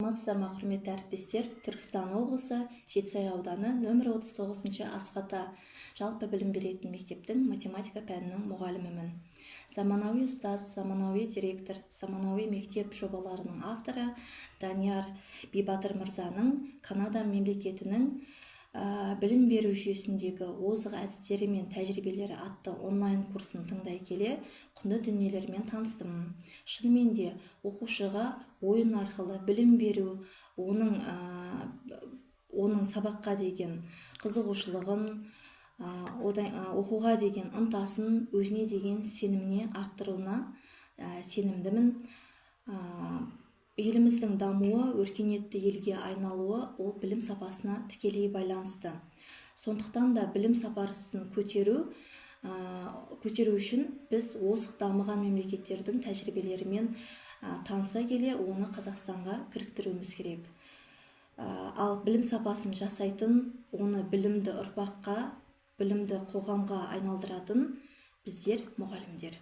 Саламатсыздар, құрметті әріптестер. Түркістан облысы Жетісай ауданы нөмір 39 Асқата жалпы білім беретін мектептің математика пәнінің мұғалімімін. Заманауи ұстаз, заманауи директор, заманауи мектеп жобаларының авторы Данияр Бибатыр мырзаның Канада мемлекетінің білім беру жүйесіндегі озық әдістері мен тәжірибелері атты онлайн курсын тыңдай келе құнды дүниелермен таныстым. Шынымен де оқушыға ойын арқылы білім беру, оның сабаққа деген қызығушылығын, оқуға деген ынтасын, өзіне деген сеніміне арттыруына сенімдімін. Еліміздің дамуы, өркениетті елге айналуы ол білім сапасына тікелей байланысты. Сондықтан да білім сапасын көтеру үшін біз озық дамыған мемлекеттердің тәжірибелерімен таныса келе, оны Қазақстанға кіріктіруіміз керек. Ал білім сапасын жасайтын, оны білімді ұрпаққа, білімді қоғамға айналдыратын біздер мұғалімдер.